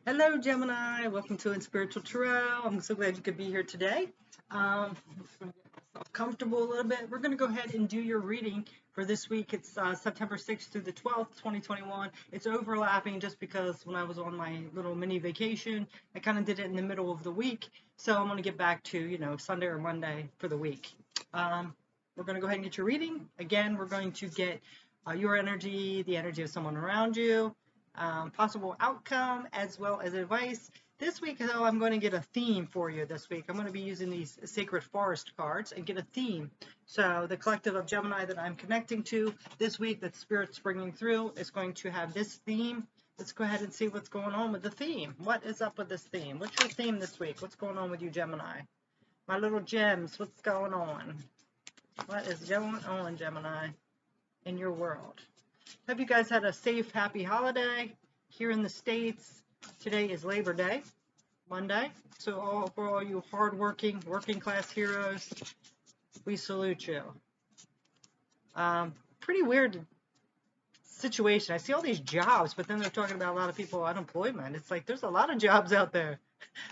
Hello, Gemini. Welcome to In Spiritual Tarot. I'm so glad you could be here today. Just gonna get myself comfortable a little bit. We're going to go ahead and do your reading for this week. It's September 6th through the 12th, 2021. It's overlapping just because when I was on my little mini vacation, I kind of did it in the middle of the week. So I'm going to get back to, Sunday or Monday for the week. We're going to go ahead and get your reading. Again, we're going to get your energy, the energy of someone around you, possible outcome, as well as advice. This week, though, I'm going to get a theme for you this week. I'm going to be using these Sacred Forest cards and get a theme. So the collective of Gemini that I'm connecting to this week, that Spirit's bringing through, is going to have this theme. Let's go ahead and see what's going on with the theme. What is up with this theme? What's your theme this week? What's going on with you, Gemini? My little gems, what's going on? What is going on, Gemini, in your world? Hope you guys had a safe, happy holiday here in the States. Today is Labor Day, Monday. So for all you hardworking, working class heroes, we salute you. Pretty weird situation. I see all these jobs, but then they're talking about a lot of people unemployment. It's like there's a lot of jobs out there.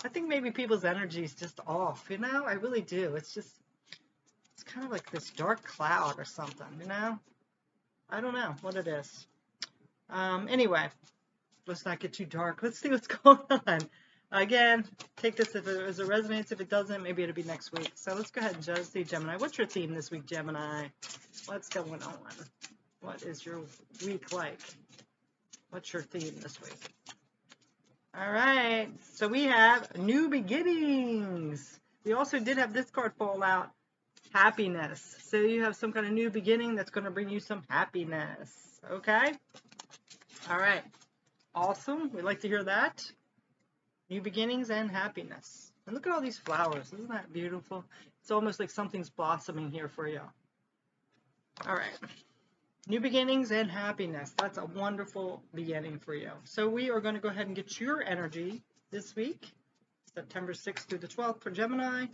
I think maybe people's energy is just off, I really do. It's kind of like this dark cloud or something, I don't know what it is. Anyway, let's not get too dark. Let's see what's going on. Again, take this if it is a resonance. If it doesn't, maybe it'll be next week. So let's go ahead and just see, Gemini. What's your theme this week, Gemini? What's going on? What is your week like? What's your theme this week? All right. So we have new beginnings. We also did have this card fall out. Happiness. So you have some kind of new beginning that's going to bring you some happiness. Okay? All right. Awesome. We like to hear that. New beginnings and happiness. And look at all these flowers. Isn't that beautiful? It's almost like something's blossoming here for you. All right. New beginnings and happiness. That's a wonderful beginning for you. So we are going to go ahead and get your energy this week, September 6th through the 12th for Gemini.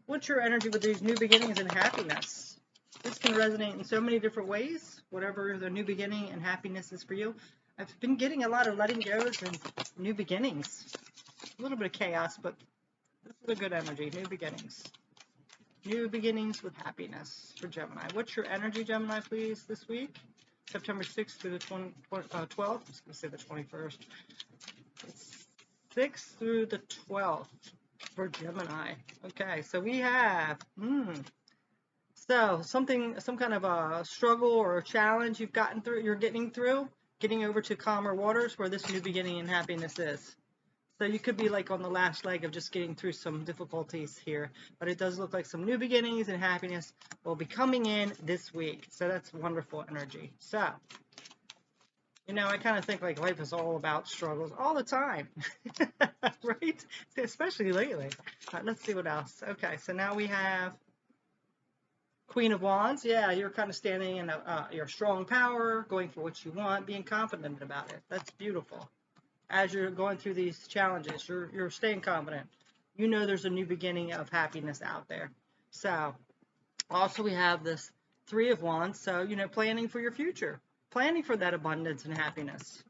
What's your energy with these new beginnings and happiness? This can resonate in so many different ways, whatever the new beginning and happiness is for you. I've been getting a lot of letting goes and new beginnings. A little bit of chaos, but this is a good energy. New beginnings. New beginnings with happiness for Gemini. What's your energy, Gemini, please, this week? September 6th through the 12th. I was going to say the 21st. It's 6th through the 12th for Gemini. Okay, so we have, so some kind of a struggle or a challenge you're getting through, getting over to calmer waters where this new beginning and happiness is. So you could be like on the last leg of just getting through some difficulties here, but it does look like some new beginnings and happiness will be coming in this week. So that's wonderful energy. So, I kind of think like life is all about struggles all the time, right? Especially lately. Let's see what else. Okay, so now we have Queen of Wands. Yeah, you're kind of standing in your strong power, going for what you want, being confident about it. That's beautiful. As you're going through these challenges, you're staying confident. There's a new beginning of happiness out there. So also we have this Three of Wands. So, planning for your future, planning for that abundance and happiness.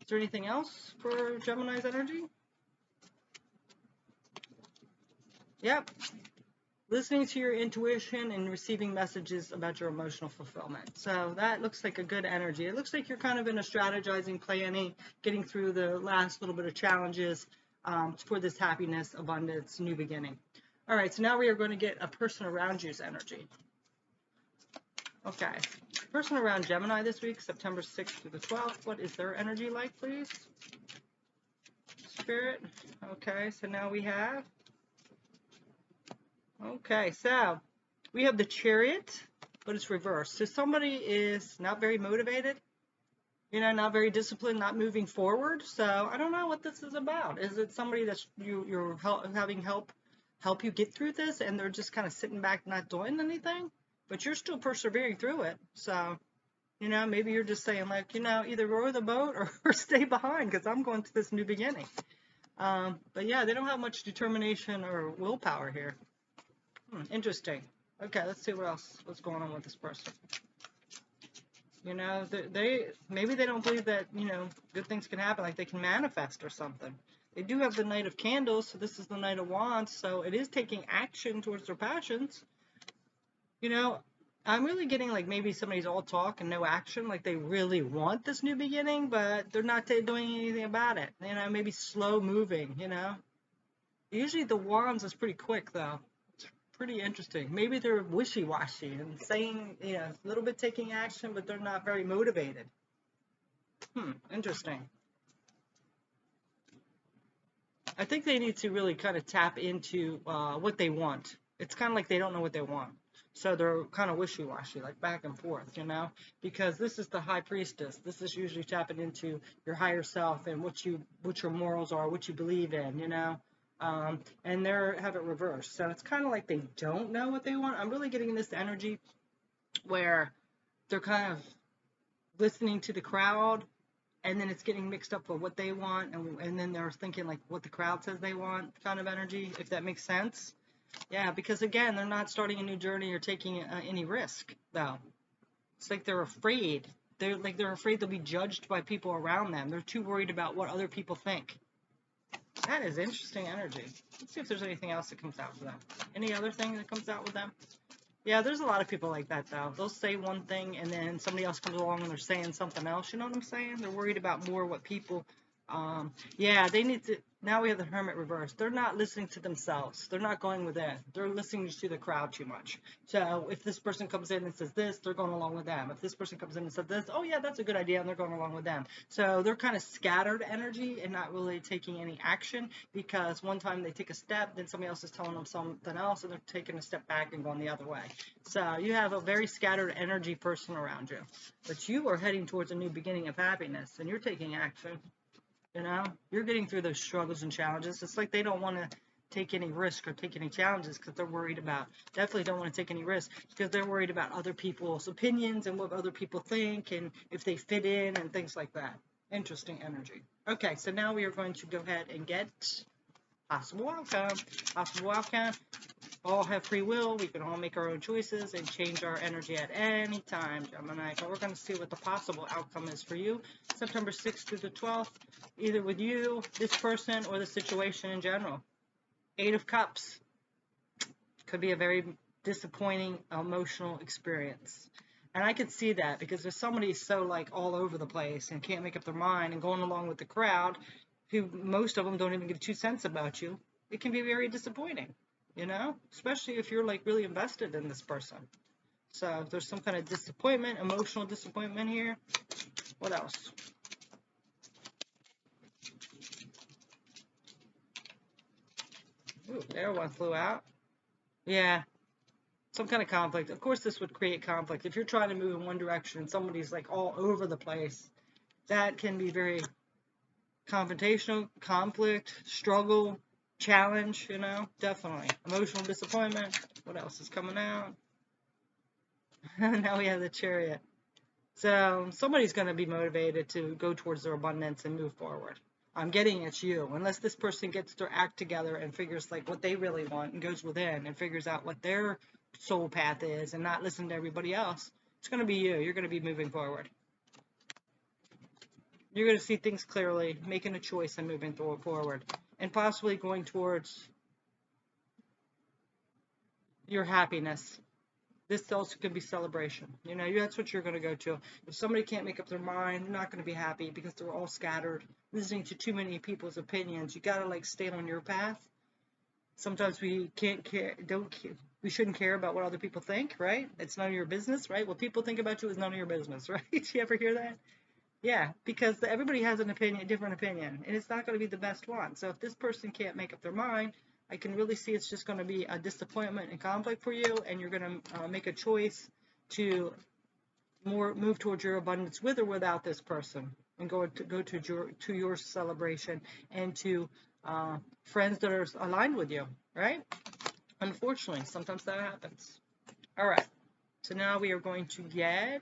Is there anything else for Gemini's energy? Yep. Listening to your intuition and receiving messages about your emotional fulfillment. So that looks like a good energy. It looks like you're kind of in a strategizing, planning, getting through the last little bit of challenges for this happiness, abundance, new beginning. All right, so now we are going to get a person around you's energy. Okay, person around Gemini this week, September 6th through the 12th. What is their energy like, please? Spirit. Okay, so now we have, okay, so we have the Chariot, but it's reversed. So somebody is not very motivated, not very disciplined, not moving forward. So I don't know what this is about. Is it somebody that's you're having help you get through this, and they're just kind of sitting back, not doing anything, but you're still persevering through it. So, maybe you're just saying like, either row the boat or stay behind because I'm going to this new beginning. But yeah, they don't have much determination or willpower here. Interesting. Okay, let's see what's going on with this person. You know, maybe they don't believe that, you know, good things can happen, like they can manifest or something. They do have the Knight of Candles, so this is the Knight of Wands, so it is taking action towards their passions. You know, I'm really getting like maybe somebody's all talk and no action, like they really want this new beginning, but they're not doing anything about it. You know, maybe slow moving, you know. Usually the Wands is pretty quick though. It's pretty interesting. Maybe they're wishy-washy and saying, you know, a little bit taking action, but they're not very motivated. Interesting. I think they need to really kind of tap into what they want. It's kind of like they don't know what they want. So they're kind of wishy-washy, like back and forth, you know? Because this is the High Priestess. This is usually tapping into your higher self and what your morals are, what you believe in, you know? And they have it reversed. So it's kind of like they don't know what they want. I'm really getting this energy where they're kind of listening to the crowd, and then it's getting mixed up for what they want, and then they're thinking like what the crowd says they want kind of energy, if that makes sense. Yeah, because again, they're not starting a new journey or taking any risk, though. It's like they're afraid. They're afraid they'll be judged by people around them. They're too worried about what other people think. That is interesting energy. Let's see if there's anything else that comes out for them. Any other thing that comes out with them? Yeah, there's a lot of people like that, though. They'll say one thing, and then somebody else comes along and they're saying something else. You know what I'm saying? They're worried about more what people, yeah, they need to, now we have the Hermit reversed. They're not listening to themselves. They're not going within. They're listening to the crowd too much. So if this person comes in and says this, they're going along with them. If this person comes in and says this, oh yeah, that's a good idea, and they're going along with them. So they're kind of scattered energy and not really taking any action, because one time they take a step, then somebody else is telling them something else, and they're taking a step back and going the other way. So you have a very scattered energy person around you. But you are heading towards a new beginning of happiness, and you're taking action. You know, you're getting through those struggles and challenges. It's like they don't want to take any risk or take any challenges because they're worried about, definitely don't want to take any risk because they're worried about other people's opinions and what other people think and if they fit in and things like that. Interesting energy. Okay, so now we are going to go ahead and get possible outcome. Possible outcome. All have free will. We can all make our own choices and change our energy at any time, Gemini. But we're going to see what the possible outcome is for you, September 6th through the 12th, either with you, this person, or the situation in general. 8 of Cups. Could be a very disappointing emotional experience. And I could see that because if somebody's so like all over the place and can't make up their mind and going along with the crowd, who most of them don't even give 2 cents about you, it can be very disappointing. You know, especially if you're like really invested in this person. So if there's some kind of disappointment, emotional disappointment here. What else? Ooh, there one flew out. Yeah, some kind of conflict. Of course, this would create conflict. If you're trying to move in one direction and somebody's like all over the place, that can be very confrontational, conflict, struggle, challenge, you know, definitely. Emotional disappointment. What else is coming out? Now we have the Chariot. So somebody's going to be motivated to go towards their abundance and move forward. I'm getting it's you. Unless this person gets their act together and figures like what they really want and goes within and figures out what their soul path is and not listen to everybody else, it's going to be you. You're going to be moving forward. You're going to see things clearly, making a choice and moving forward, and possibly going towards your happiness. This also could be celebration. You know, that's what you're going to go to. If somebody can't make up their mind, they're not going to be happy because they're all scattered, listening to too many people's opinions. You got to like stay on your path. Sometimes we can't care, we shouldn't care about what other people think, right? It's none of your business, right? What people think about you is none of your business, right? You ever hear that? Yeah, because everybody has an opinion, a different opinion, and it's not going to be the best one. So if this person can't make up their mind, I can really see it's just going to be a disappointment and conflict for you, and you're going to make a choice to move towards your abundance with or without this person, and go to your celebration and to friends that are aligned with you, right? Unfortunately, sometimes that happens. All right, so now we are going to get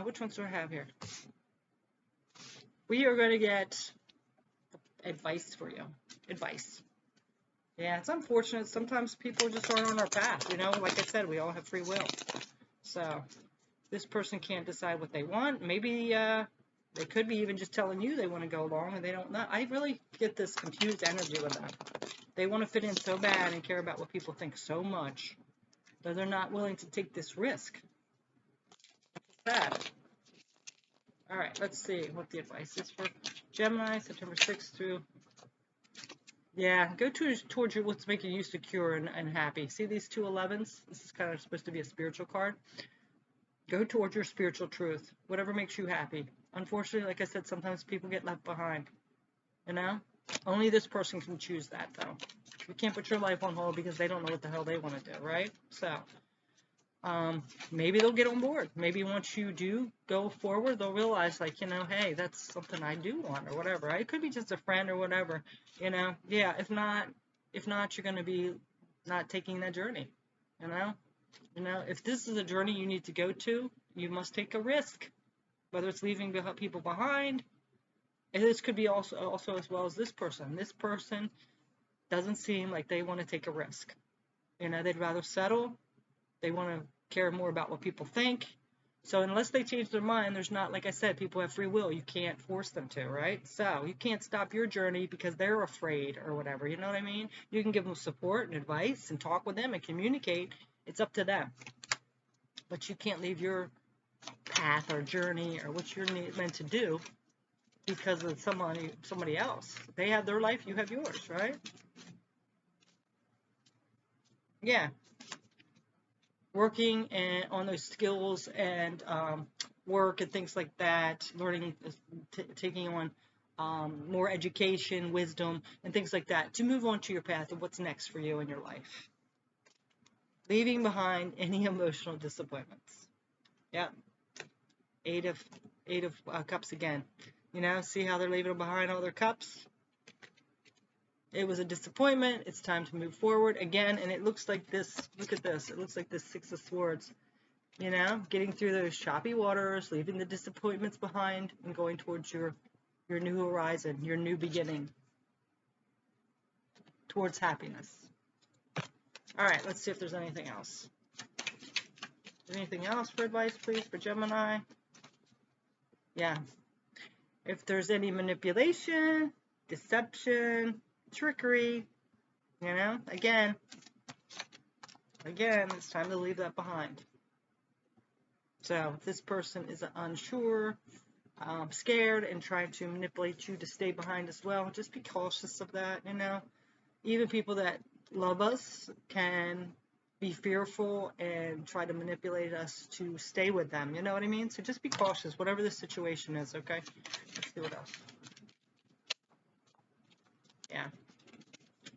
which ones do I have here? We are going to get advice for you. Advice. Yeah, it's unfortunate. Sometimes people just aren't on our path. You know, like I said, we all have free will. So this person can't decide what they want. Maybe they could be even just telling you they want to go along and they don't know. I really get this confused energy with them. They want to fit in so bad and care about what people think so much that they're not willing to take this risk. That's sad. All right, let's see what the advice is for Gemini, September 6th through. Yeah, go towards what's making you secure and happy. See these 2 11s? This is kind of supposed to be a spiritual card. Go towards your spiritual truth, whatever makes you happy. Unfortunately, like I said, sometimes people get left behind. You know? Only this person can choose that, though. You can't put your life on hold because they don't know what the hell they want to do, right? So, maybe they'll get on board. Maybe once you do go forward, they'll realize, like, you know, hey, that's something I do want or whatever. It could be just a friend or whatever, you know? Yeah, if not, you're going to be not taking that journey, you know? You know, if this is a journey you need to go to, you must take a risk, whether it's leaving people behind. And this could be also as well as this person. This person doesn't seem like they want to take a risk. You know, they'd rather settle. They want to care more about what people think. So unless they change their mind, there's not, like I said, people have free will. You can't force them to, right? So you can't stop your journey because they're afraid or whatever. You know what I mean? You can give them support and advice and talk with them and communicate. It's up to them. But you can't leave your path or journey or what you're meant to do because of somebody else. They have their life, you have yours, right? Yeah. Working on those skills and work and things like that, learning, taking on more education, wisdom, and things like that to move on to your path of what's next for you in your life. Leaving behind any emotional disappointments. Yeah. Eight of Cups again. You know, see how they're leaving behind all their cups? It was a disappointment. It's time to move forward again. And it looks like this. Look at this. It looks like this 6 of Swords. You know, getting through those choppy waters, leaving the disappointments behind, and going towards your new horizon, your new beginning, towards happiness. All right, let's see if there's anything else. Anything else for advice, please, for Gemini? Yeah. If there's any manipulation, deception, trickery, you know, again, it's time to leave that behind. So if this person is unsure, scared, and trying to manipulate you to stay behind as well, just be cautious of that, you know. Even people that love us can be fearful and try to manipulate us to stay with them, you know what I mean? So just be cautious, whatever the situation is, okay? Let's see what else. Yeah.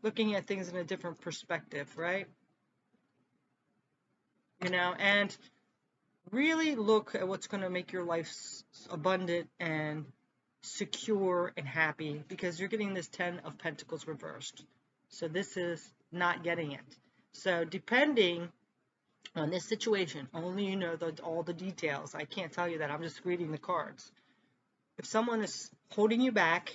Looking at things in a different perspective, right? You know, and really look at what's going to make your life abundant and secure and happy, because you're getting this 10 of Pentacles reversed. So this is not getting it. So depending on this situation, only you know all the details. I can't tell you that. I'm just reading the cards. If someone is holding you back,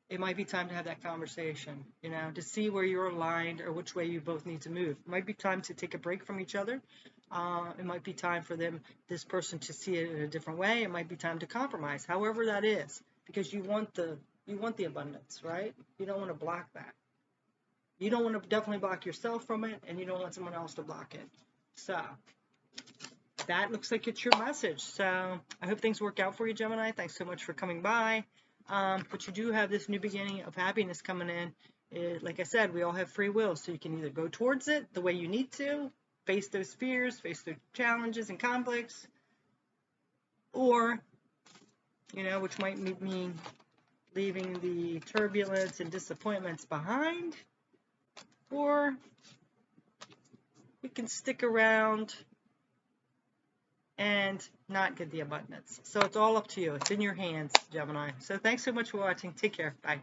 it might be time to have that conversation, you know, to see where you're aligned or which way you both need to move. It might be time to take a break from each other. It might be time for this person to see it in a different way. It might be time to compromise, however that is, because you want the abundance, right? You don't want to block that. You don't want to definitely block yourself from it, and you don't want someone else to block it. So that looks like it's your message. So I hope things work out for you, Gemini. Thanks so much for coming by. But you do have this new beginning of happiness coming in. Like I said, we all have free will, so you can either go towards it the way you need to, face those fears, face those challenges and conflicts, or, you know, which might mean leaving the turbulence and disappointments behind, or you can stick around and not get the abundance. So it's all up to you. It's in your hands, Gemini. So thanks so much for watching. Take care. Bye.